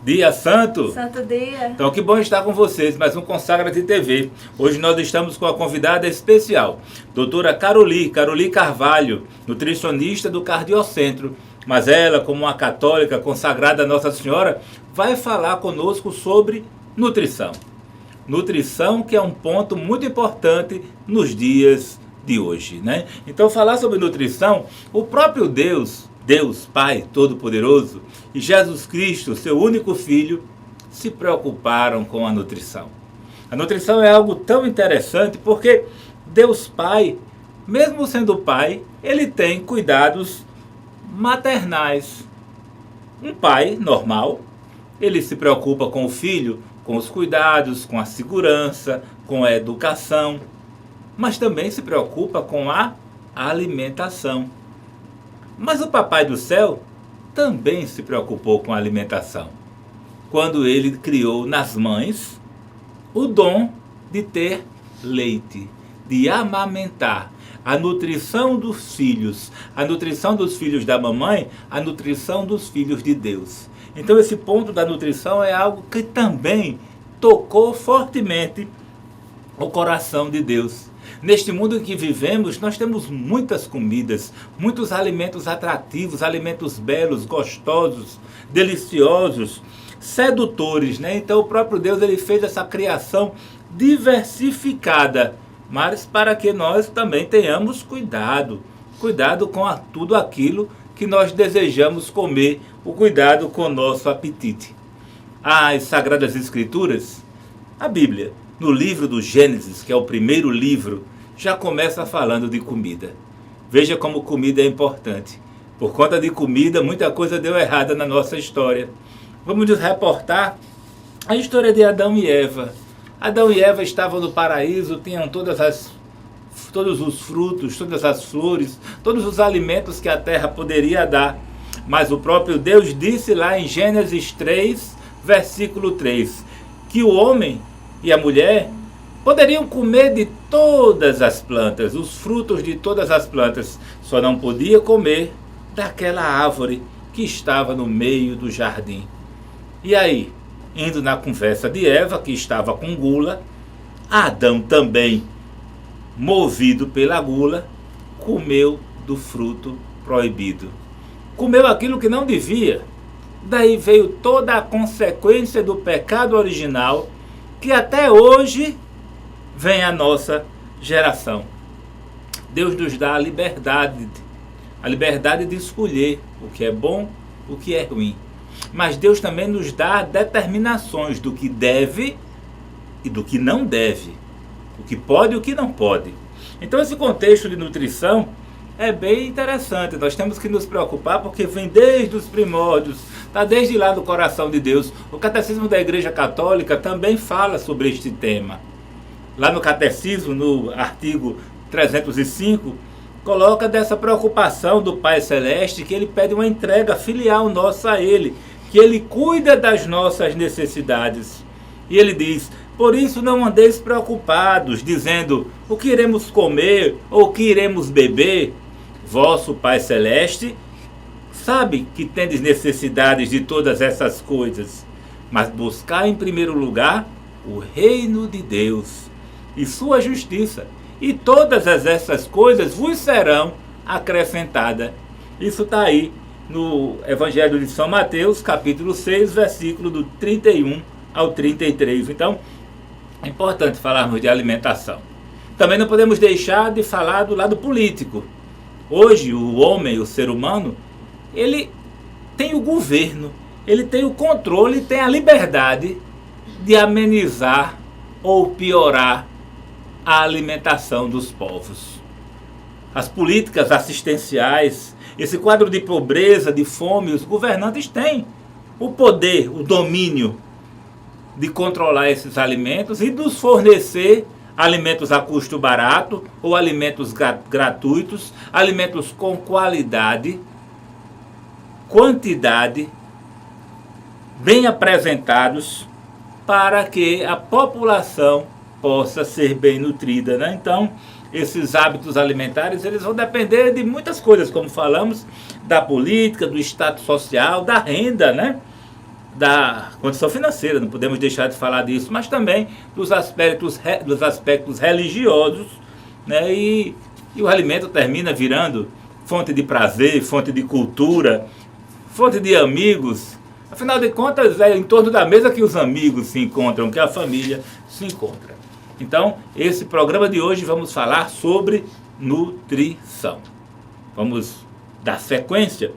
Dia Santo. Santo dia. Então que bom estar com vocês, mais um Consagra-te TV. Hoje nós estamos com a convidada especial, doutora Caroli Carvalho, nutricionista do Cardiocentro. Mas ela, como uma católica consagrada a Nossa Senhora, vai falar conosco sobre nutrição. Nutrição que é um ponto muito importante nos dias de hoje, né? Então falar sobre nutrição, o próprio Deus Pai Todo-Poderoso e Jesus Cristo, seu único Filho, se preocuparam com a nutrição. A nutrição é algo tão interessante porque Deus Pai, mesmo sendo Pai, ele tem cuidados maternais. Um pai normal, ele se preocupa com o filho, com os cuidados, com a segurança, com a educação, mas também se preocupa com a alimentação. Mas o Papai do Céu também se preocupou com a alimentação, quando ele criou nas mães o dom de ter leite, de amamentar, a nutrição dos filhos, a nutrição dos filhos da mamãe, a nutrição dos filhos de Deus. Então esse ponto da nutrição é algo que também tocou fortemente o coração de Deus. Neste mundo em que vivemos, nós temos muitas comidas, muitos alimentos atrativos, alimentos belos, gostosos, deliciosos, sedutores, né? Então o próprio Deus ele fez essa criação diversificada, mas para que nós também tenhamos cuidado com tudo aquilo que nós desejamos comer, o cuidado com o nosso apetite. As Sagradas Escrituras, a Bíblia, no livro do Gênesis, que é o primeiro livro, já começa falando de comida. Veja como comida é importante. Por conta de comida, muita coisa deu errada na nossa história. Vamos nos reportar a história de Adão e Eva. Adão e Eva estavam no paraíso, tinham todos os frutos, todas as flores, todos os alimentos que a terra poderia dar. Mas o próprio Deus disse lá em Gênesis 3, versículo 3, que o homem e a mulher poderiam comer de todas as plantas, os frutos de todas as plantas, só não podia comer daquela árvore que estava no meio do jardim. E aí, indo na conversa de Eva, que estava com gula, Adão também, movido pela gula, comeu do fruto proibido. Comeu aquilo que não devia. Daí veio toda a consequência do pecado original, que até hoje vem a nossa geração. Deus nos dá a liberdade de escolher o que é bom, o que é ruim. Mas Deus também nos dá determinações do que deve e do que não deve, o que pode e o que não pode. Então esse contexto de nutrição é bem interessante. Nós temos que nos preocupar porque vem desde os primórdios, está desde lá do coração de Deus. O Catecismo da Igreja Católica também fala sobre este tema. Lá no Catecismo, no artigo 305, coloca dessa preocupação do Pai Celeste, que ele pede uma entrega filial nossa a ele, que ele cuida das nossas necessidades. E ele diz: por isso não andeis preocupados, dizendo o que iremos comer ou o que iremos beber. Vosso Pai Celeste sabe que tendes necessidades de todas essas coisas, mas buscar em primeiro lugar o reino de Deus e sua justiça, e todas essas coisas vos serão acrescentadas. Isso está aí no Evangelho de São Mateus, capítulo 6, versículo do 31 ao 33. Então, é importante falarmos de alimentação. Também não podemos deixar de falar do lado político. Hoje, o homem, o ser humano, ele tem o governo, ele tem o controle, tem a liberdade de amenizar ou piorar a alimentação dos povos. As políticas assistenciais, esse quadro de pobreza, de fome, os governantes têm o poder, o domínio de controlar esses alimentos e nos fornecer alimentos a custo barato ou alimentos gratuitos, alimentos com qualidade, quantidade, bem apresentados, para que a população possa ser bem nutrida, né? Então, esses hábitos alimentares, eles vão depender de muitas coisas, como falamos, da política, do status social, da renda, né? da condição financeira, não podemos deixar de falar disso, mas também dos aspectos religiosos, né? E o alimento termina virando fonte de prazer, fonte de cultura, fonte de amigos. Afinal de contas, é em torno da mesa que os amigos se encontram, que a família se encontra. Então, esse programa de hoje vamos falar sobre nutrição. Vamos dar sequência.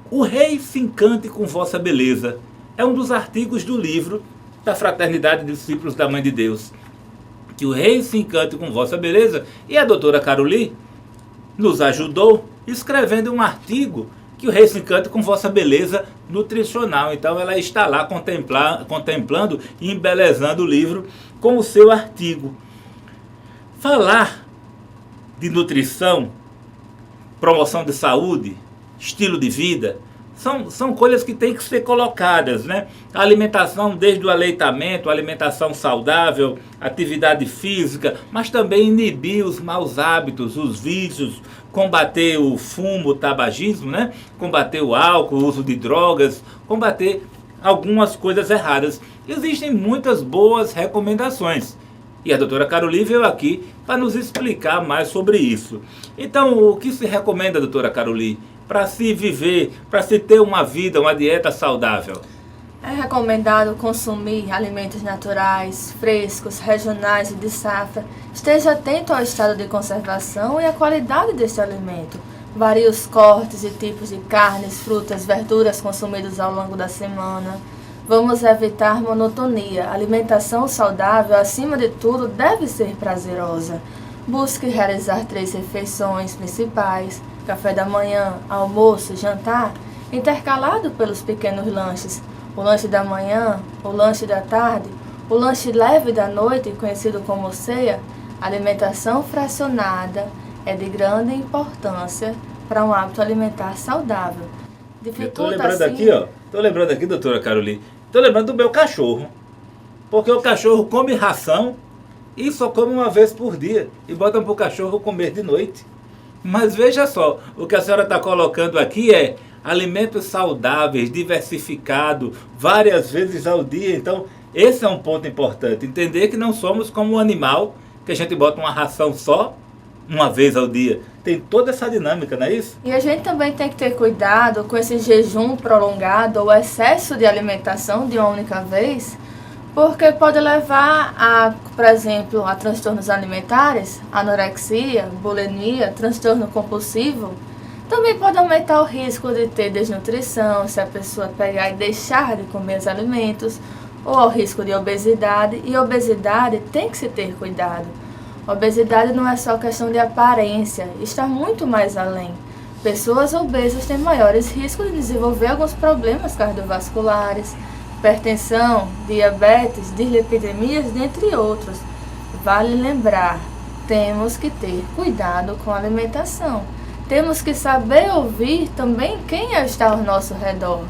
O Rei se encante com vossa beleza é um dos artigos do livro da Fraternidade de Discípulos da Mãe de Deus. Que o Rei se encante com vossa beleza. E a doutora Caroli nos ajudou escrevendo um artigo que o Rei se encante com vossa beleza nutricional. Então ela está lá contemplando e embelezando o livro com o seu artigo. Falar de nutrição, promoção de saúde, estilo de vida, são coisas que têm que ser colocadas, né? A alimentação, desde o aleitamento, alimentação saudável, atividade física, mas também inibir os maus hábitos, os vícios, combater o fumo, o tabagismo, né? Combater o álcool, o uso de drogas, combater algumas coisas erradas. Existem muitas boas recomendações. E a doutora Caroli veio aqui para nos explicar mais sobre isso. Então, o que se recomenda, doutora Caroli, para se viver, para se ter uma vida, uma dieta saudável? É recomendado consumir alimentos naturais, frescos, regionais e de safra. Esteja atento ao estado de conservação e à qualidade deste alimento. Varie os cortes e tipos de carnes, frutas, verduras consumidos ao longo da semana. Vamos evitar monotonia. A alimentação saudável, acima de tudo, deve ser prazerosa. Busque realizar 3 refeições principais, café da manhã, almoço e jantar, intercalado pelos pequenos lanches. O lanche da manhã, o lanche da tarde, o lanche leve da noite, conhecido como ceia. A alimentação fracionada é de grande importância para um hábito alimentar saudável. Estou lembrando aqui, doutora Caroli, estou lembrando do meu cachorro. Porque o cachorro come ração e só come uma vez por dia. E botam para o cachorro comer de noite. Mas veja só, o que a senhora está colocando aqui é alimentos saudáveis, diversificados, várias vezes ao dia. Então, esse é um ponto importante. Entender que não somos como um animal, que a gente bota uma ração só, uma vez ao dia. Tem toda essa dinâmica, não é isso? E a gente também tem que ter cuidado com esse jejum prolongado ou excesso de alimentação de uma única vez, porque pode levar a, por exemplo, a transtornos alimentares, anorexia, bulimia, transtorno compulsivo. Também pode aumentar o risco de ter desnutrição, se a pessoa pegar e deixar de comer os alimentos, ou ao risco de obesidade. E obesidade tem que se ter cuidado. Obesidade não é só questão de aparência, está muito mais além. Pessoas obesas têm maiores riscos de desenvolver alguns problemas cardiovasculares, hipertensão, diabetes, dislipidemias, dentre outros. Vale lembrar, temos que ter cuidado com a alimentação. Temos que saber ouvir também quem está ao nosso redor.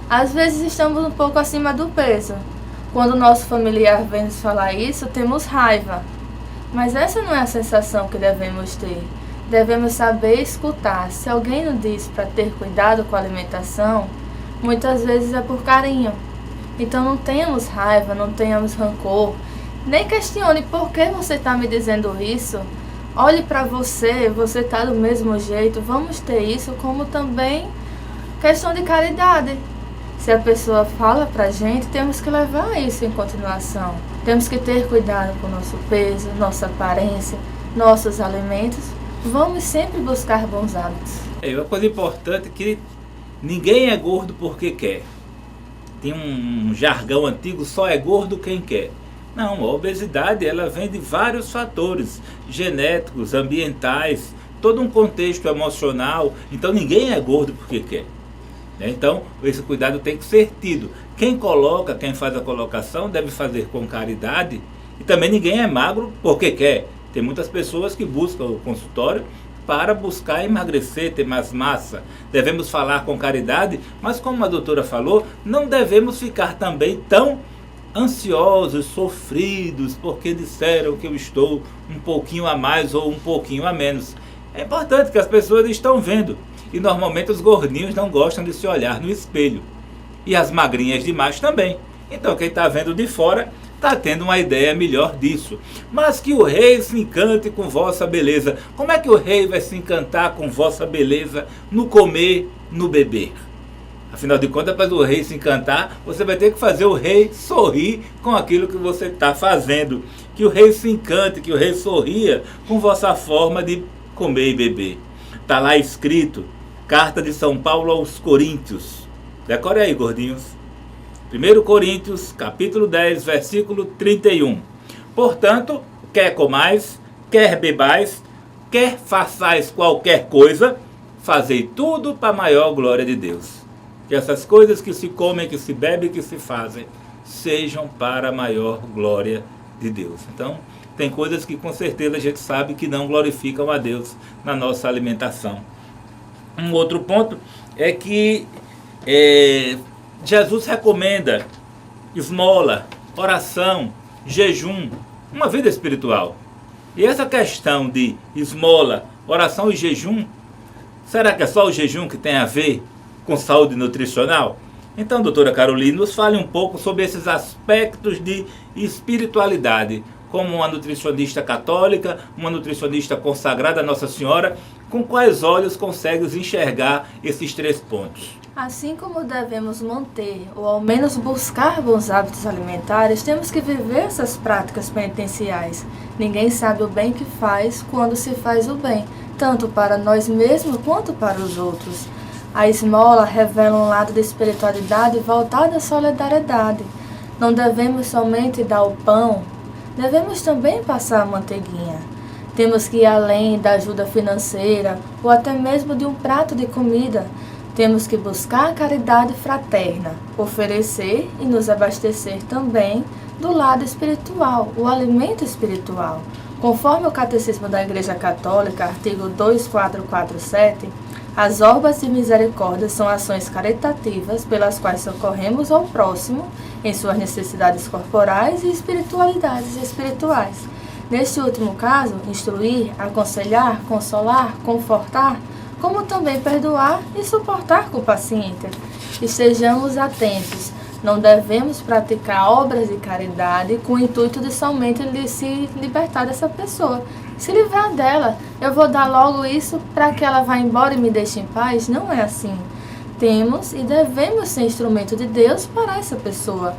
Às vezes estamos um pouco acima do peso. Quando o nosso familiar vem nos falar isso, temos raiva. Mas essa não é a sensação que devemos ter. Devemos saber escutar. Se alguém nos diz para ter cuidado com a alimentação, muitas vezes é por carinho. Então não tenhamos raiva, não tenhamos rancor. Nem questione por que você está me dizendo isso. Olhe para você, você está do mesmo jeito. Vamos ter isso como também questão de caridade. Se a pessoa fala para a gente, temos que levar isso em continuação. Temos que ter cuidado com o nosso peso, nossa aparência, nossos alimentos. Vamos sempre buscar bons hábitos. É uma coisa importante que ninguém é gordo porque quer. Tem um jargão antigo, só é gordo quem quer. Não, a obesidade ela vem de vários fatores genéticos, ambientais, todo um contexto emocional. Então ninguém é gordo porque quer. Então esse cuidado tem que ser tido. Quem faz a colocação deve fazer com caridade. E também ninguém é magro porque quer. Tem muitas pessoas que buscam o consultório para buscar emagrecer, ter mais massa. Devemos falar com caridade, mas como a doutora falou, não devemos ficar também tão ansiosos, sofridos, porque disseram que eu estou um pouquinho a mais ou um pouquinho a menos. É importante que as pessoas estão vendo. E normalmente os gordinhos não gostam de se olhar no espelho. e as magrinhas demais também. Então quem está vendo de fora está tendo uma ideia melhor disso. Mas que o rei se encante com vossa beleza. Como é que o rei vai se encantar com vossa beleza no comer, no beber? Afinal de contas, para o rei se encantar, você vai ter que fazer o rei sorrir com aquilo que você está fazendo. Que o rei se encante, que o rei sorria com vossa forma de comer e beber. Está lá escrito, carta de São Paulo aos Coríntios. Decore aí, gordinhos. 1 Coríntios, capítulo 10, versículo 31. Portanto, quer comais, quer bebais, quer façais qualquer coisa, fazei tudo para a maior glória de Deus. Que essas coisas que se comem, que se bebem, que se fazem, sejam para a maior glória de Deus. Então, tem coisas que com certeza a gente sabe que não glorificam a Deus na nossa alimentação. Um outro ponto é que Jesus recomenda esmola, oração, jejum, uma vida espiritual. E essa questão de esmola, oração e jejum, será que é só o jejum que tem a ver com saúde nutricional? Então, doutora Carolina, nos fale um pouco sobre esses aspectos de espiritualidade, como uma nutricionista católica, uma nutricionista consagrada a Nossa Senhora, com quais olhos consegue enxergar esses 3 pontos? Assim como devemos manter, ou ao menos buscar bons hábitos alimentares, temos que viver essas práticas penitenciais. Ninguém sabe o bem que faz quando se faz o bem, tanto para nós mesmos quanto para os outros. A esmola revela um lado da espiritualidade voltado à solidariedade. Não devemos somente dar o pão, devemos também passar a manteiguinha. Temos que ir além da ajuda financeira ou até mesmo de um prato de comida. Temos que buscar a caridade fraterna, oferecer e nos abastecer também do lado espiritual, o alimento espiritual. Conforme o Catecismo da Igreja Católica, artigo 2447, as obras de misericórdia são ações caritativas pelas quais socorremos ao próximo em suas necessidades corporais e espiritualidades espirituais. Neste último caso, instruir, aconselhar, consolar, confortar, como também perdoar e suportar com o paciente. Estejamos atentos, não devemos praticar obras de caridade com o intuito de somente se libertar dessa pessoa, se livrar dela. Eu vou dar logo isso para que ela vá embora e me deixe em paz? Não é assim. Temos e devemos ser instrumento de Deus para essa pessoa.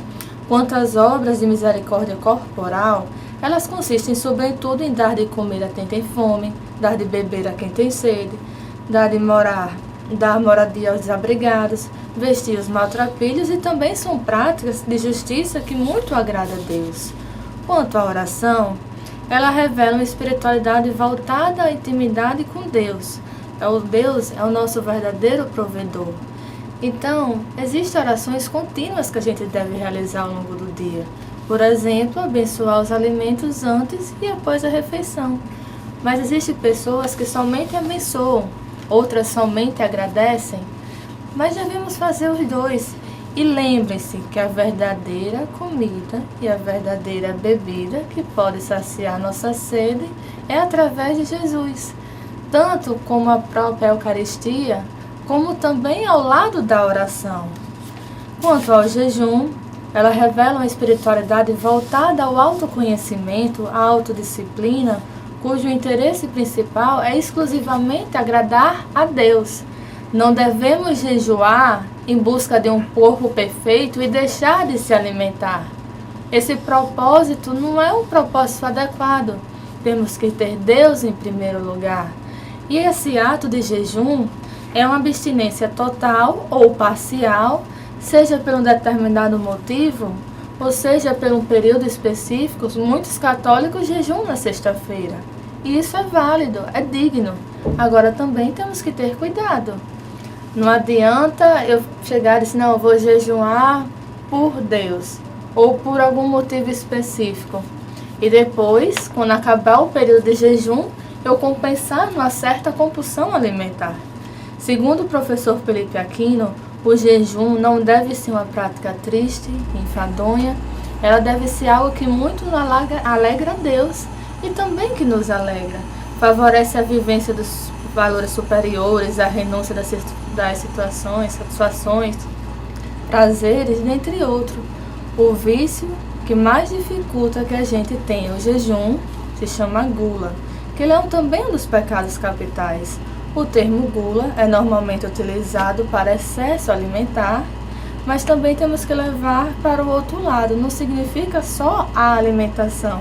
Quanto às obras de misericórdia corporal, elas consistem sobretudo em dar de comer a quem tem fome, dar de beber a quem tem sede, dar moradia aos desabrigados, vestir os maltrapilhos, e também são práticas de justiça que muito agradam a Deus. Quanto à oração, ela revela uma espiritualidade voltada à intimidade com Deus. Deus é o nosso verdadeiro provedor. Então, existem orações contínuas que a gente deve realizar ao longo do dia. Por exemplo, abençoar os alimentos antes e após a refeição. Mas existem pessoas que somente abençoam, outras somente agradecem, mas devemos fazer os dois. E lembre-se que a verdadeira comida e a verdadeira bebida que pode saciar nossa sede é através de Jesus, tanto como a própria Eucaristia, como também ao lado da oração. Quanto ao jejum, ela revela uma espiritualidade voltada ao autoconhecimento, à autodisciplina, cujo interesse principal é exclusivamente agradar a Deus. Não devemos jejuar em busca de um corpo perfeito e deixar de se alimentar. Esse propósito não é um propósito adequado. Temos que ter Deus em primeiro lugar. E esse ato de jejum é uma abstinência total ou parcial, seja por um determinado motivo, ou seja por um período específico. Muitos católicos jejuam na sexta-feira. E isso é válido, é digno. Agora também temos que ter cuidado. Não adianta eu chegar e dizer, não, eu vou jejuar por Deus, ou por algum motivo específico. E depois, quando acabar o período de jejum, eu compensar numa certa compulsão alimentar. Segundo o professor Felipe Aquino, o jejum não deve ser uma prática triste, enfadonha. Ela deve ser algo que muito alegra a Deus e também que nos alegra. Favorece a vivência dos valores superiores, a renúncia das situações, satisfações, prazeres, dentre outros. O vício que mais dificulta que a gente tenha o jejum se chama gula, que ele é também um dos pecados capitais. O termo gula é normalmente utilizado para excesso alimentar, mas também temos que levar para o outro lado, não significa só a alimentação.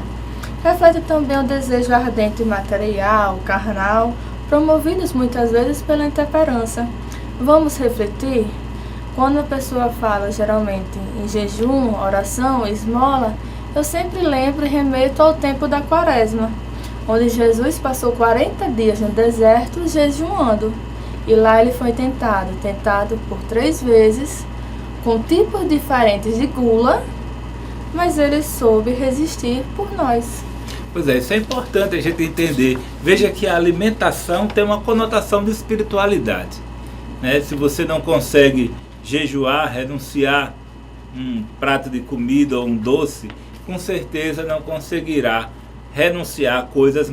Reflete também o desejo ardente material, carnal, promovidos muitas vezes pela intemperança. Vamos refletir? Quando a pessoa fala geralmente em jejum, oração, esmola, eu sempre lembro e remeto ao tempo da Quaresma, onde Jesus passou 40 dias no deserto jejuando. E lá ele foi tentado por 3 vezes, com tipos diferentes de gula, mas ele soube resistir por nós. Pois é, isso é importante a gente entender. Veja que a alimentação tem uma conotação de espiritualidade, né? Se você não consegue jejuar, renunciar um prato de comida ou um doce, com certeza não conseguirá renunciar a coisas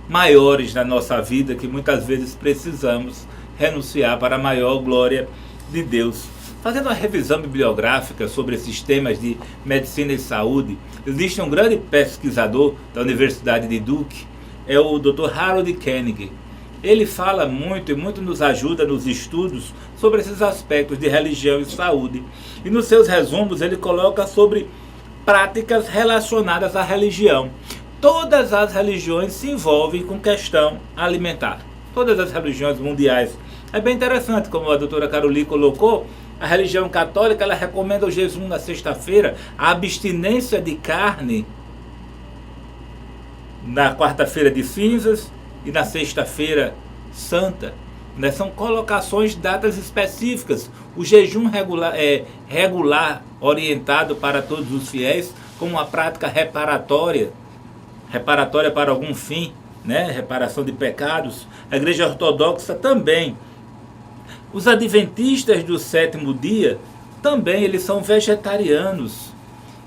maiores na nossa vida, que muitas vezes precisamos renunciar para a maior glória de Deus. Fazendo uma revisão bibliográfica sobre esses temas de medicina e saúde, existe um grande pesquisador da Universidade de Duke, é o Dr. Harold Koenig. Ele fala muito e muito nos ajuda nos estudos sobre esses aspectos de religião e saúde. E nos seus resumos ele coloca sobre práticas relacionadas à religião. Todas as religiões se envolvem com questão alimentar. Todas as religiões mundiais. É bem interessante, como a doutora Caroli colocou, a religião católica ela recomenda o jejum na sexta-feira, a abstinência de carne na quarta-feira de cinzas e na sexta-feira santa, né? São colocações, datas específicas. O jejum regular, orientado para todos os fiéis, como uma prática reparatória para algum fim, né? Reparação de pecados. A Igreja Ortodoxa também. Os adventistas do 7º dia, também eles são vegetarianos.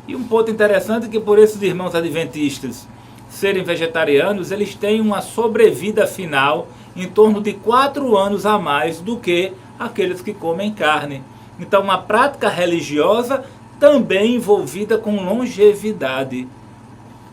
E um ponto interessante é que por esses irmãos adventistas serem vegetarianos, eles têm uma sobrevida final em torno de 4 anos a mais do que aqueles que comem carne. Então, uma prática religiosa também envolvida com longevidade.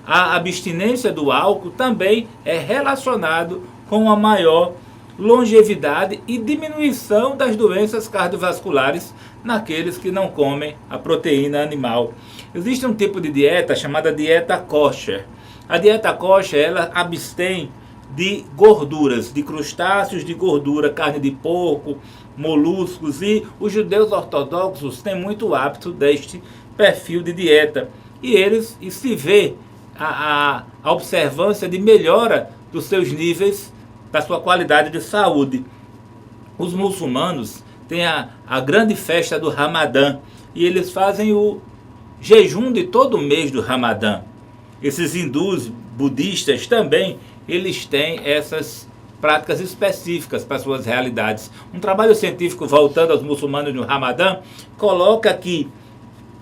A abstinência do álcool também é relacionado com a maior longevidade e diminuição das doenças cardiovasculares naqueles que não comem a proteína animal. Existe um tipo de dieta chamada dieta kosher. A dieta kosher, ela abstém de gorduras, de crustáceos de gordura, carne de porco, moluscos, e os judeus ortodoxos têm muito hábito deste perfil de dieta. E se vê a observância de melhora dos seus níveis, da sua qualidade de saúde. Os muçulmanos têm a grande festa do Ramadã, e eles fazem o jejum de todo o mês do Ramadã. Esses hindus, budistas também, eles têm essas práticas específicas para suas realidades. Um trabalho científico, voltando aos muçulmanos no Ramadã, coloca que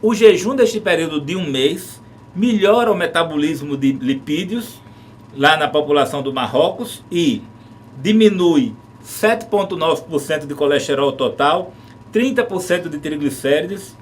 o jejum deste período de um mês melhora o metabolismo de lipídios lá na população do Marrocos e diminui 7,9% de colesterol total, 30% de triglicérides,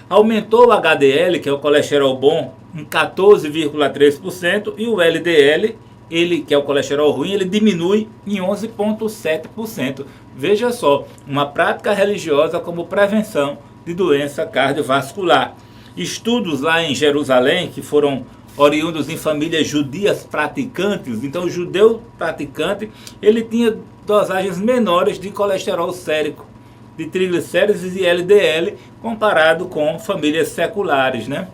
aumentou o HDL, que é o colesterol bom, em 14,3%, e o LDL, que é o colesterol ruim, ele diminui em 11,7%. Veja só, uma prática religiosa como prevenção de doença cardiovascular. Estudos lá em Jerusalém, que foram oriundos em famílias judias praticantes, então o judeu praticante, ele tinha dosagens menores de colesterol sérico, de triglicérides e LDL, comparado com famílias seculares, né?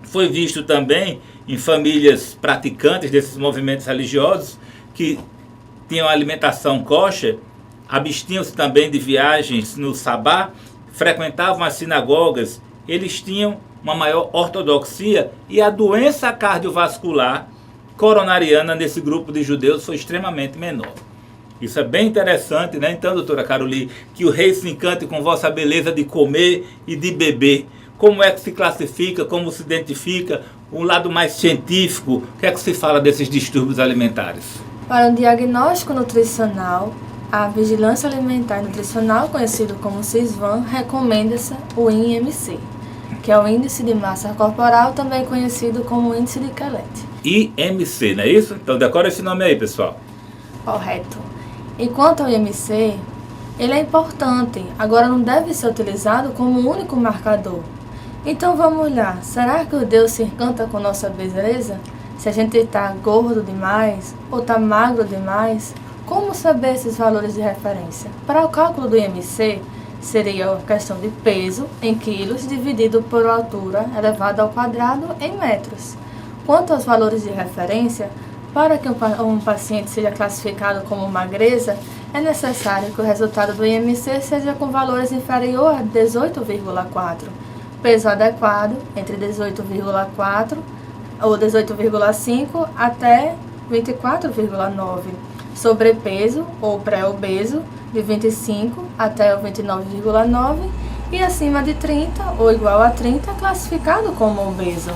Foi visto também em famílias praticantes desses movimentos religiosos, que tinham alimentação kosher, abstinham-se também de viagens no sabá, frequentavam as sinagogas, eles tinham uma maior ortodoxia, e a doença cardiovascular coronariana nesse grupo de judeus foi extremamente menor. Isso é bem interessante, né? Então, doutora Caroli, que o rei se encante com vossa beleza de comer e de beber. Como é que se classifica, como se identifica, um lado mais científico, o que é que se fala desses distúrbios alimentares? Para um diagnóstico nutricional, a Vigilância Alimentar e Nutricional, conhecido como CISVAN, recomenda-se o IMC, que é o Índice de Massa Corporal, também conhecido como Índice de Quelet. IMC, não é isso? Então decora esse nome aí, pessoal. Correto. E quanto ao IMC, ele é importante, agora não deve ser utilizado como único marcador. Então vamos lá, será que o Deus se encanta com nossa beleza? Se a gente está gordo demais ou está magro demais, como saber esses valores de referência? Para o cálculo do IMC, seria a questão de peso em quilos dividido por altura elevado ao quadrado em metros. Quanto aos valores de referência, para que um paciente seja classificado como magreza, é necessário que o resultado do IMC seja com valores inferior a 18,4. Peso adequado entre 18,4 ou 18,5 até 24,9. Sobrepeso ou pré-obeso de 25 até o 29,9 e acima de 30 ou igual a 30 classificado como obeso.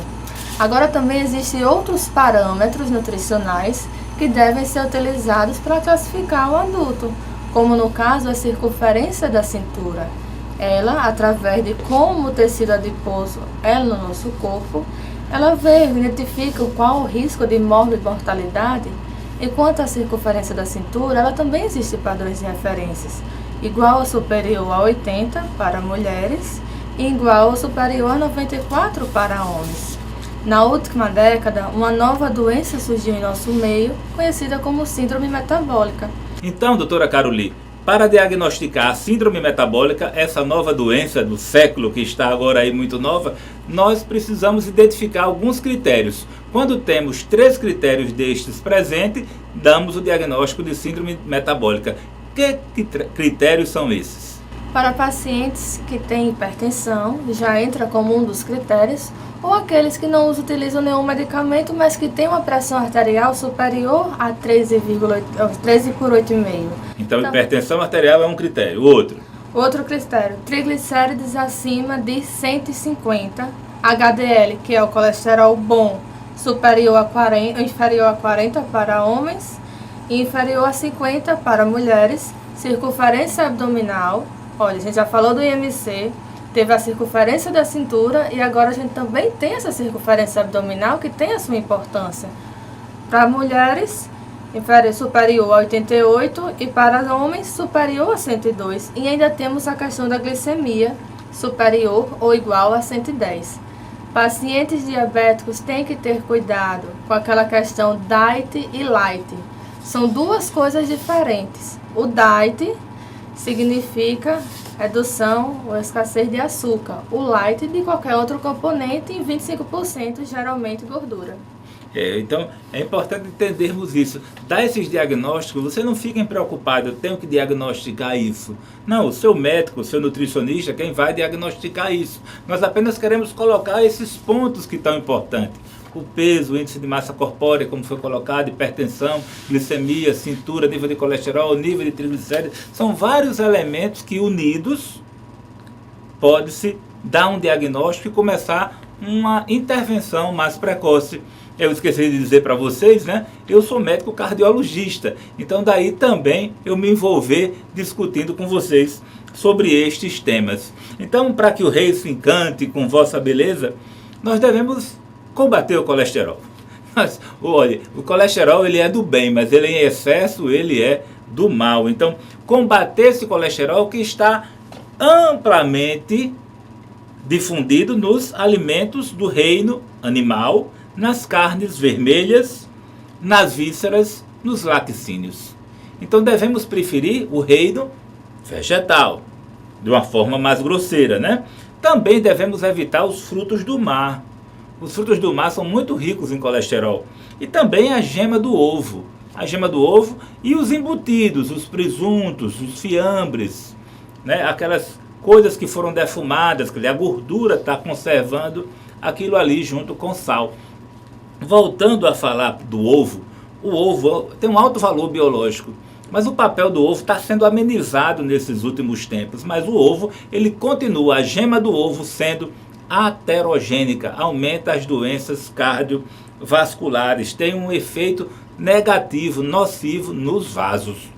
Agora também existem outros parâmetros nutricionais que devem ser utilizados para classificar o adulto, como no caso a circunferência da cintura. Ela, através de como o tecido adiposo é no nosso corpo, ela identifica qual o risco de morte e mortalidade. E quanto à circunferência da cintura, ela também existe padrões de referências, igual ou superior a 80 para mulheres e igual ou superior a 94 para homens. Na última década, uma nova doença surgiu em nosso meio, conhecida como síndrome metabólica. Então, doutora Caroli, para diagnosticar a síndrome metabólica, essa nova doença do século que está agora aí muito nova, nós precisamos identificar alguns critérios. Quando temos 3 critérios destes presentes, damos o diagnóstico de síndrome metabólica. Que critérios são esses? Para pacientes que têm hipertensão, já entra como um dos critérios, ou aqueles que não utilizam nenhum medicamento, mas que têm uma pressão arterial superior a 13 por 8,5. Então, hipertensão arterial é um critério. Outro critério, triglicérides acima de 150, HDL, que é o colesterol bom, inferior a 40 para homens e inferior a 50 para mulheres, circunferência abdominal. Olha, a gente já falou do IMC, teve a circunferência da cintura e agora a gente também tem essa circunferência abdominal que tem a sua importância. Para mulheres, superior a 88 e para homens, superior a 102. E ainda temos a questão da glicemia, superior ou igual a 110. Pacientes diabéticos têm que ter cuidado com aquela questão diet e light. São duas coisas diferentes. O diet significa redução ou escassez de açúcar. O light de qualquer outro componente em 25% geralmente gordura. Então é importante entendermos isso. Dá esses diagnósticos, você não fiquem preocupados, eu tenho que diagnosticar isso. Não, o seu médico, o seu nutricionista, quem vai diagnosticar isso. Nós apenas queremos colocar esses pontos que estão importantes. O peso, o índice de massa corpórea, como foi colocado, hipertensão, glicemia, cintura, nível de colesterol, nível de triglicéridos. São vários elementos que unidos pode-se dar um diagnóstico e começar uma intervenção mais precoce. Eu esqueci de dizer para vocês, né? Eu sou médico cardiologista, então daí também eu me envolver discutindo com vocês sobre estes temas. Então, para que o rei se encante com vossa beleza, nós devemos combater o colesterol. Mas, olha, o colesterol ele é do bem, mas ele em excesso ele é do mal. Então, combater esse colesterol que está amplamente difundido nos alimentos do reino animal, nas carnes vermelhas, nas vísceras, nos laticínios. Então devemos preferir o reino vegetal, de uma forma mais grosseira, né? Também devemos evitar os frutos do mar. Os frutos do mar são muito ricos em colesterol. E também a gema do ovo. A gema do ovo e os embutidos, os presuntos, os fiambres, né? Aquelas coisas que foram defumadas, que a gordura está conservando aquilo ali junto com sal. Voltando a falar do ovo, o ovo tem um alto valor biológico, mas o papel do ovo está sendo amenizado nesses últimos tempos. Mas o ovo, ele continua, a gema do ovo sendo aterogênica, aumenta as doenças cardiovasculares, tem um efeito negativo, nocivo nos vasos.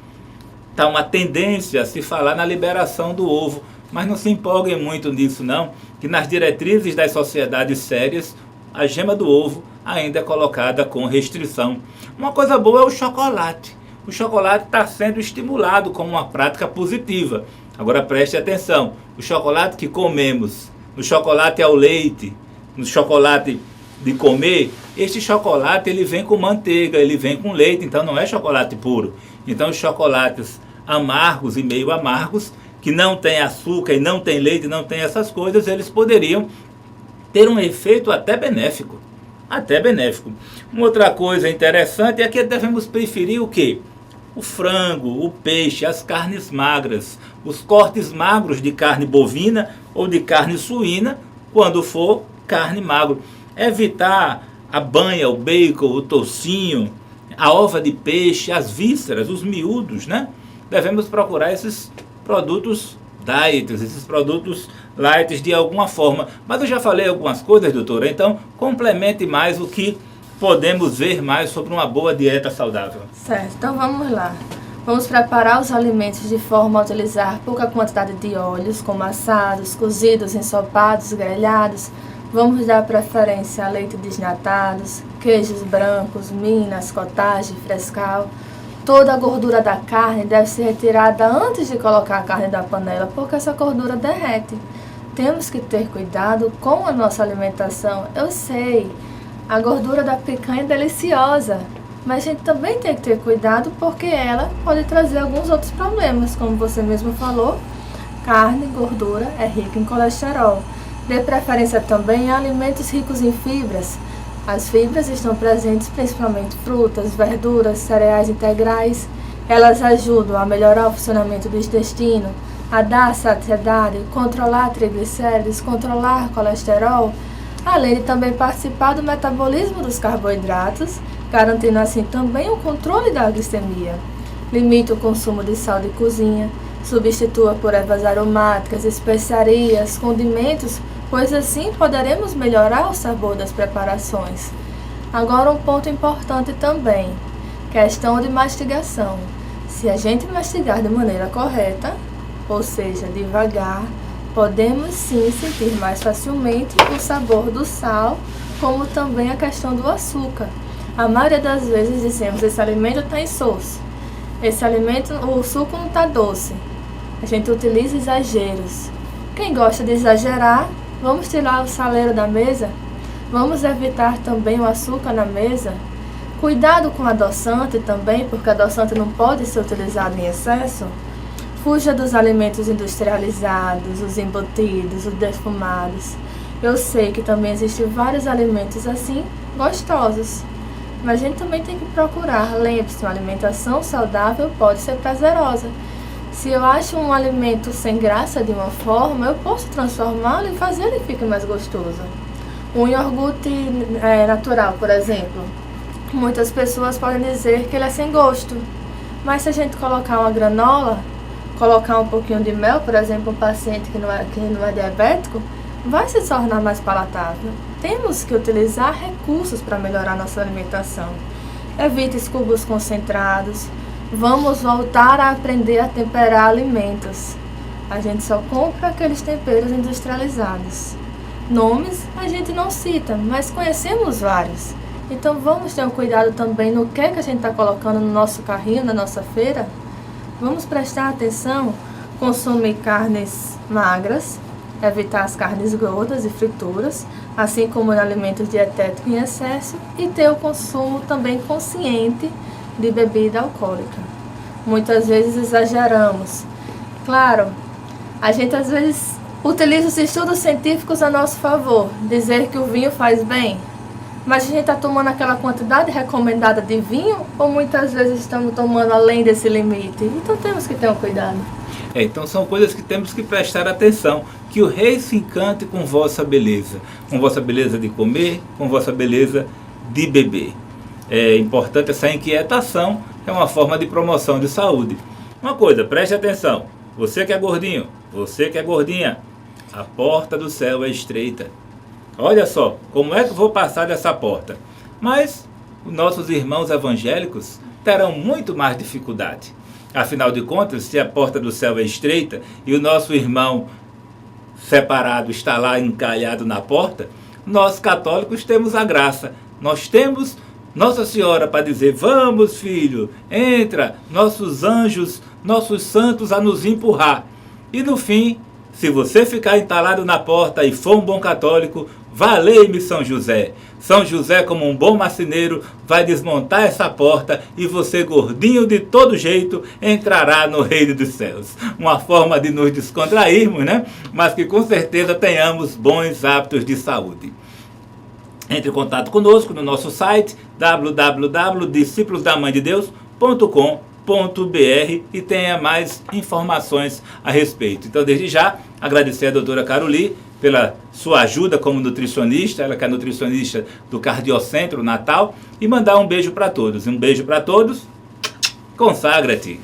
está uma tendência a se falar na liberação do ovo, mas não se empolguem muito nisso não, que nas diretrizes das sociedades sérias, a gema do ovo ainda é colocada com restrição. Uma coisa boa é o chocolate. O chocolate está sendo estimulado como uma prática positiva. Agora preste atenção, o chocolate que comemos, no chocolate ao leite, no chocolate de comer, este chocolate ele vem com manteiga, ele vem com leite, então não é chocolate puro. Então os chocolates amargos e meio amargos, que não tem açúcar e não tem leite, não tem essas coisas, eles poderiam ter um efeito até benéfico. Até benéfico. Uma outra coisa interessante é que devemos preferir o quê? O frango, o peixe, as carnes magras, os cortes magros de carne bovina ou de carne suína, quando for carne magro. Evitar a banha, o bacon, o toucinho, a ova de peixe, as vísceras, os miúdos, né? Devemos procurar esses produtos diet, esses produtos light de alguma forma. Mas eu já falei algumas coisas, doutora, então complemente mais o que podemos ver mais sobre uma boa dieta saudável. Certo, então vamos lá. Vamos preparar os alimentos de forma a utilizar pouca quantidade de óleos, como assados, cozidos, ensopados, grelhados. Vamos dar preferência a leite desnatados, queijos brancos, minas, cottage, frescal. Toda a gordura da carne deve ser retirada antes de colocar a carne da panela, porque essa gordura derrete. Temos que ter cuidado com a nossa alimentação. Eu sei, a gordura da picanha é deliciosa, mas a gente também tem que ter cuidado porque ela pode trazer alguns outros problemas, como você mesmo falou. Carne, gordura é rica em colesterol. Dê preferência também a alimentos ricos em fibras. As fibras estão presentes principalmente em frutas, verduras, cereais integrais. Elas ajudam a melhorar o funcionamento do intestino, a dar saciedade, controlar triglicéridos, controlar colesterol, além de também participar do metabolismo dos carboidratos, garantindo assim também o controle da glicemia. Limite o consumo de sal de cozinha, substitua por ervas aromáticas, especiarias, condimentos, pois assim poderemos melhorar o sabor das preparações. Agora um ponto importante também, questão de mastigação. Se a gente mastigar de maneira correta, ou seja, devagar, podemos sim sentir mais facilmente o sabor do sal, como também a questão do açúcar. A maioria das vezes dizemos, esse alimento está insosso, esse alimento, o suco não está doce. A gente utiliza exageros. Quem gosta de exagerar, vamos tirar o saleiro da mesa, vamos evitar também o açúcar na mesa. Cuidado com adoçante também, porque adoçante não pode ser utilizado em excesso. Fuja dos alimentos industrializados, os embutidos, os defumados. Eu sei que também existem vários alimentos assim, gostosos. Mas a gente também tem que procurar. Lembre-se, uma alimentação saudável pode ser prazerosa. Se eu acho um alimento sem graça de uma forma, eu posso transformá-lo e fazer ele ficar mais gostoso. Um iogurte natural, por exemplo. Muitas pessoas podem dizer que ele é sem gosto. Mas se a gente colocar uma granola, colocar um pouquinho de mel, por exemplo, um paciente que não é diabético, vai se tornar mais palatável. Temos que utilizar recursos para melhorar nossa alimentação. Evite cubos concentrados. Vamos voltar a aprender a temperar alimentos. A gente só compra aqueles temperos industrializados. Nomes a gente não cita, mas conhecemos vários. Então vamos ter um cuidado também no que a gente está colocando no nosso carrinho, na nossa feira. Vamos prestar atenção, consumir carnes magras, evitar as carnes gordas e frituras, assim como em alimentos dietéticos em excesso, e ter o consumo também consciente de bebida alcoólica. Muitas vezes exageramos. Claro, a gente às vezes utiliza os estudos científicos a nosso favor, dizer que o vinho faz bem, mas a gente está tomando aquela quantidade recomendada de vinho ou muitas vezes estamos tomando além desse limite? Então temos que ter um cuidado. Então são coisas que temos que prestar atenção. Que o rei se encante com vossa beleza de comer, com vossa beleza de beber. É importante essa inquietação, é uma forma de promoção de saúde. Uma coisa, preste atenção, você que é gordinho, você que é gordinha, a porta do céu é estreita. Olha só, como é que eu vou passar dessa porta? Mas os nossos irmãos evangélicos terão muito mais dificuldade. Afinal de contas, se a porta do céu é estreita e o nosso irmão separado está lá encalhado na porta, nós católicos temos a graça. Nós temos Nossa Senhora para dizer: vamos, filho, entra, nossos anjos, nossos santos a nos empurrar. E no fim, se você ficar entalado na porta e for um bom católico, valei-me São José. São José, como um bom marceneiro, vai desmontar essa porta e você, gordinho de todo jeito, entrará no reino dos céus. Uma forma de nos descontrairmos, né? Mas que com certeza tenhamos bons hábitos de saúde. Entre em contato conosco no nosso site www.disciplosdamandedeus.com.br e tenha mais informações a respeito. Então, desde já, agradecer a doutora Caroli pela sua ajuda como nutricionista, ela que é nutricionista do Cardiocentro Natal, e mandar um beijo para todos. Um beijo para todos, consagra-te!